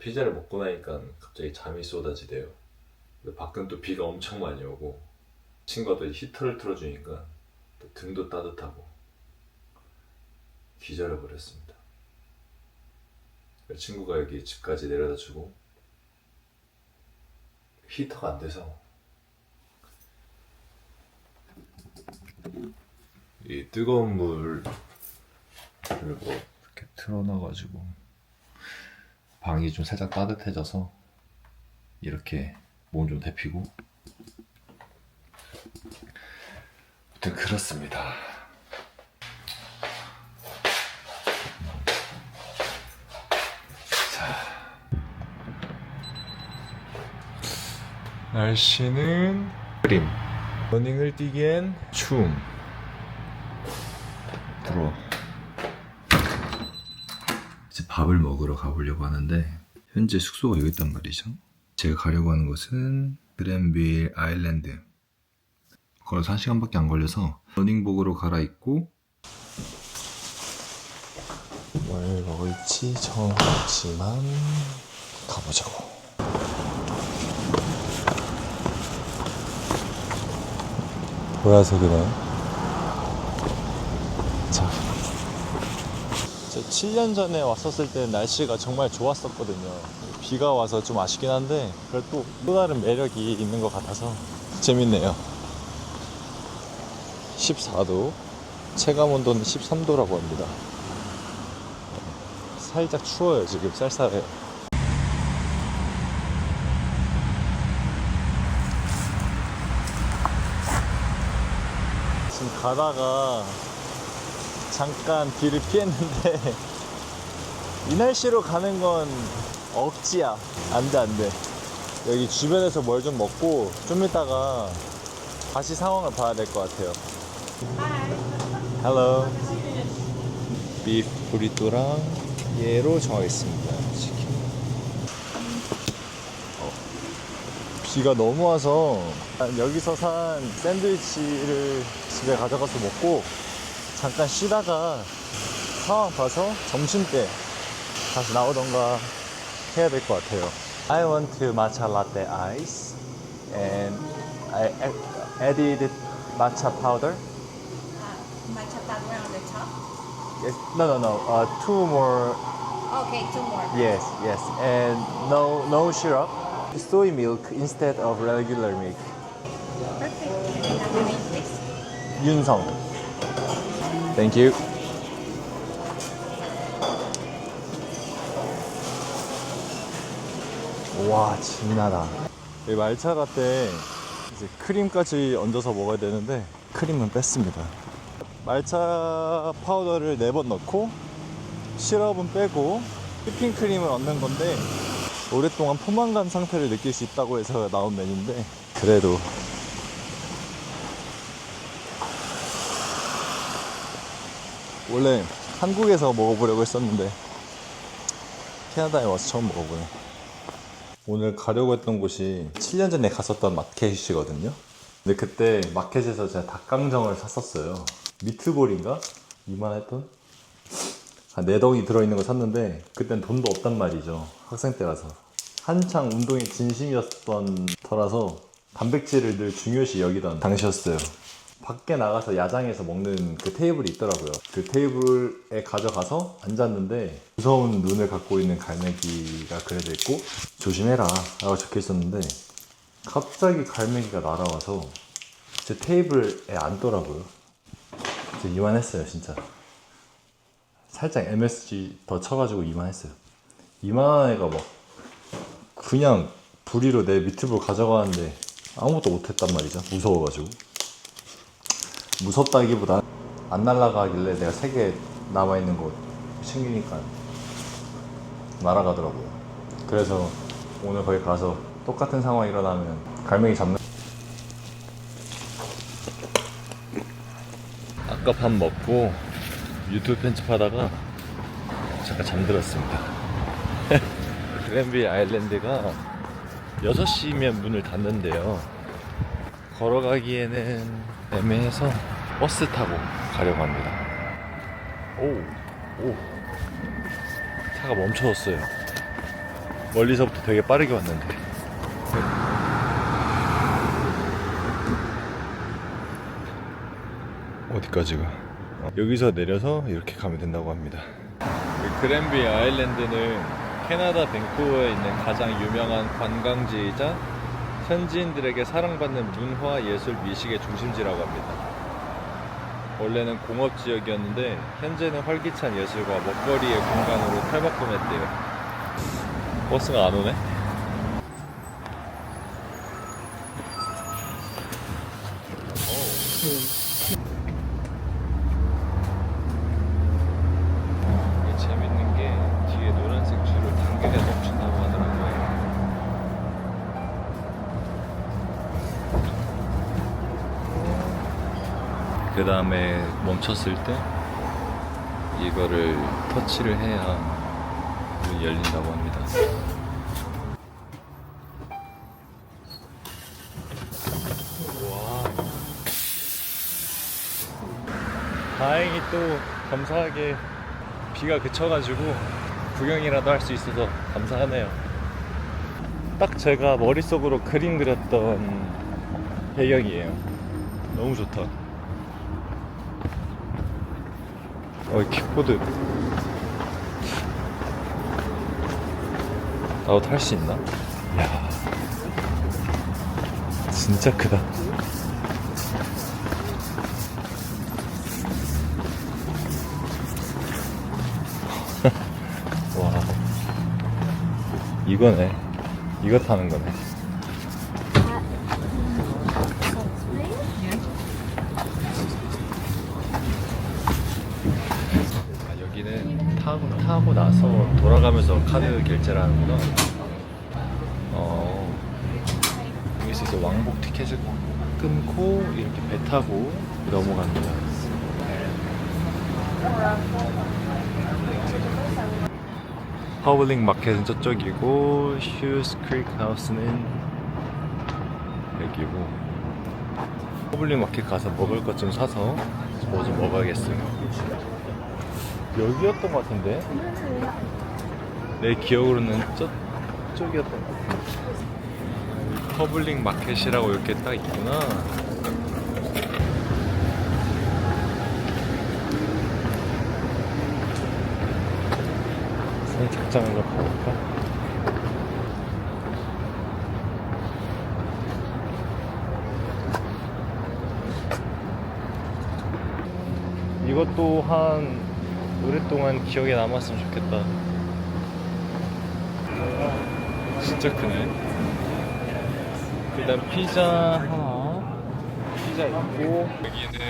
피자를 먹고 나니까 갑자기 잠이 쏟아지대요. 근데 밖은 또 비가 엄청 많이 오고 친구가 또 히터를 틀어주니까 또 등도 따뜻하고 기절해 버렸습니다. 친구가 여기 집까지 내려다 주고 히터가 안 돼서 이 뜨거운 물을 뭐 이렇게 틀어놔가지고 방이 좀 살짝 따뜻해져서 이렇게 몸 좀 데피고 아무튼 그렇습니다. 날씨는 흐림, 러닝을 뛰기엔 추움. 들어와. 이제 밥을 먹으러 가보려고 하는데 현재 숙소가 여기 있단 말이죠. 제가 가려고 하는 곳은 그랜빌 아일랜드. 걸어서 1시간밖에 안 걸려서 러닝복으로 갈아입고 뭘 먹을지 정하지만 가보자고. 보라색이네. 자, 제가 7년 전에 왔었을 때 날씨가 정말 좋았었거든요. 비가 와서 좀 아쉽긴 한데 그래도 또 다른 매력이 있는 것 같아서 재밌네요. 14도, 체감 온도는 13도라고 합니다. 살짝 추워요. 지금 쌀쌀해요. 지금 가다가 잠깐 비를 피했는데 이 날씨로 가는 건 억지야. 안돼. 여기 주변에서 뭘 좀 먹고 좀 이따가 다시 상황을 봐야 될 것 같아요. Hello. 비프 브리또랑 얘로 정하겠습니다. 치킨. 비가 너무 와서 여기서 산 샌드위치를 집에 가져가서 먹고 잠깐 쉬다가 상황 봐서 점심때 다시 나오던가 해야 될 것 같아요. I want to matcha latte ice and I added matcha powder. Matcha powder on the top? Yes, no. Two more. Okay, two more. Yes, and no syrup. Soy milk instead of regular milk. Perfect. Can I have your name, please? 윤성. Thank you. 와, 진하다. 이 말차 라떼 이제 크림까지 얹어서 먹어야 되는데 크림은 뺐습니다. 말차 파우더를 4번 넣고 시럽은 빼고 휘핑크림을 얹는 건데 오랫동안 포만감 상태를 느낄 수 있다고 해서 나온 메뉴인데 그래도 원래 한국에서 먹어보려고 했었는데 캐나다에 와서 처음 먹어보네. 오늘 가려고 했던 곳이 7년 전에 갔었던 마켓이거든요. 근데 그때 마켓에서 제가 닭강정을 샀었어요. 미트볼인가? 이만했던? 한 4덩이 들어있는 거 샀는데 그땐 돈도 없단 말이죠. 학생 때라서. 한창 운동에 진심이었던 터라서 단백질을 늘 중요시 여기던 당시였어요. 밖에 나가서 야장에서 먹는 그 테이블이 있더라고요. 그 테이블에 가져가서 앉았는데 무서운 눈을 갖고 있는 갈매기가 그려져 있고 조심해라 라고 적혀 있었는데 갑자기 갈매기가 날아와서 제 테이블에 앉더라고요. 진짜 이만했어요. 진짜 살짝 MSG 더 쳐가지고 이만했어요. 이만한 애가 막 그냥 부리로 내 미트볼 가져가는데 아무것도 못했단 말이죠. 무서워가지고. 무섭다기보다 안 날아가길래 내가 3개 남아있는 거 챙기니까 날아가더라고요. 그래서 오늘 거기 가서 똑같은 상황이 일어나면 갈매기 잡는. 아까 밥 먹고 유튜브 편집하다가 잠깐 잠들었습니다. 그랜빌 아일랜드가 6시면 문을 닫는데요. 걸어가기에는 애매해서 버스 타고 가려고 합니다. 오, 차가 멈춰졌어요. 멀리서부터 되게 빠르게 왔는데. 어디까지가? 여기서 내려서 이렇게 가면 된다고 합니다. 그랜비 아일랜드는 캐나다 밴쿠버에 있는 가장 유명한 관광지이자 현지인들에게 사랑받는 문화, 예술, 미식의 중심지라고 합니다. 원래는 공업지역이었는데 현재는 활기찬 예술과 먹거리의 공간으로 탈바꿈했대요. 버스가 안 오네? 이게 재밌는 게 뒤에 노란색 줄을 당겨야 멈춘다고 하더라고요. 그 다음에 멈췄을 때 이거를 터치를 해야 문이 열린다고 합니다. 와. 다행히 또 감사하게 비가 그쳐가지고 구경이라도 할 수 있어서 감사하네요. 딱 제가 머릿속으로 그림 그렸던 배경이에요. 너무 좋다. 킥보드 나도 탈 수 있나? 이야, 진짜 크다. 와, 이거네. 이거 타는 거네. 여기는 타고 나서 돌아가면서 카드 결제를 하는구나. 여기서 이제 왕복 티켓을 끊고 이렇게 배 타고 넘어갑니다. 허블링 마켓은 저쪽이고 휴스 크릭 하우스는 여기고, 허블링 마켓 가서 먹을 것 좀 사서 뭐 좀 먹어야겠어요. 여기였던 것 같은데? 내 기억으로는 저쪽이었던 것 같은데. 허블링 마켓이라고 이렇게 딱 있구나. 선착장으로 가볼까? 이것도 한 오랫동안 기억에 남았으면 좋겠다. 진짜 크네. 일단 피자 하나, 피자 있고, 여기는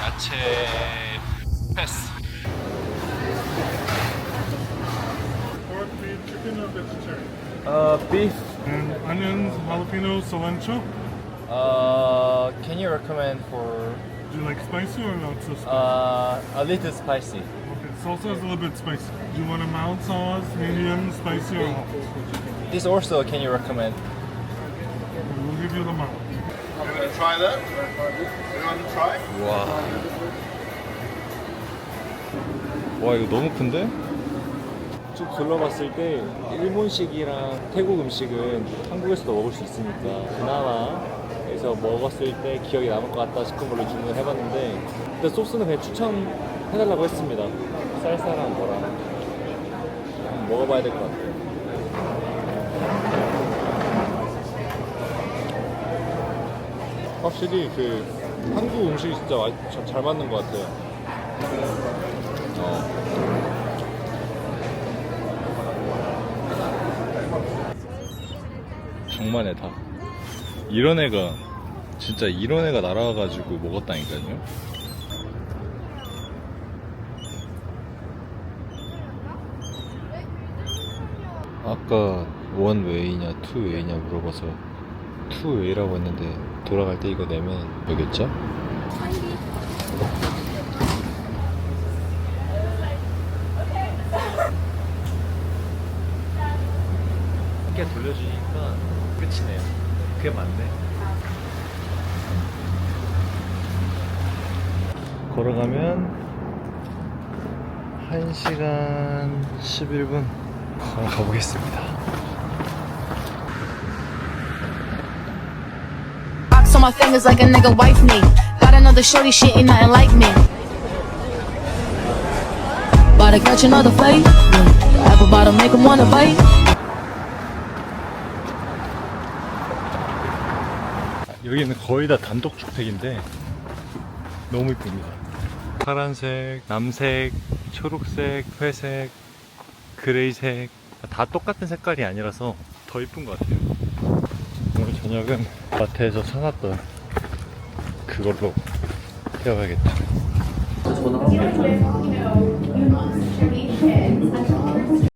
야채 패스. Pork, beef, chicken, or vegetarian? Beef. And onions, jalapeno, cilantro. Can you recommend for Do you like spicy or not so spicy? a little spicy? Okay, salsa is a little bit spicy. Do you want a mild sauce, medium, spicy, or hot? This also can you recommend? We'll give you the mild. I'm gonna try that. You want to try? 와 이거 너무 큰데? 쭉 둘러봤을 때 일본식이랑 태국 음식은 한국에서도 먹을 수 있으니까 그나마 여기서 먹었을 때 기억이 남을 것 같다 싶은 걸로 주문을 해봤는데, 일단 소스는 그냥 추천해달라고 했습니다. 쌀쌀한 거랑 한번 먹어봐야 될 것 같아요. 확실히 그 한국 음식이 진짜 잘 맞는 것 같아요. 장만해 다. 이런 애가 진짜 이런 애가 날아와가지고 먹었다니까요. 아까 원 웨이냐 투 웨이냐 물어봐서 투 웨이라고 했는데 돌아갈 때 이거 내면 되겠죠? 함께 돌려주니까 끝이네요. 그게 맞네. 걸어가면 1시간 11분 가보겠습니다. my fingers like a nigga wife me. Got another shorty, she ain't nothing like me. About to catch another fight. The apple bottom make him wanna bite. 여기는 거의 다 단독 주택인데 너무 이쁩니다. 파란색, 남색, 초록색, 회색, 그레이색 다 똑같은 색깔이 아니라서 더 이쁜 것 같아요. 오늘 저녁은 마트에서 사놨던 그걸로 태워야겠다.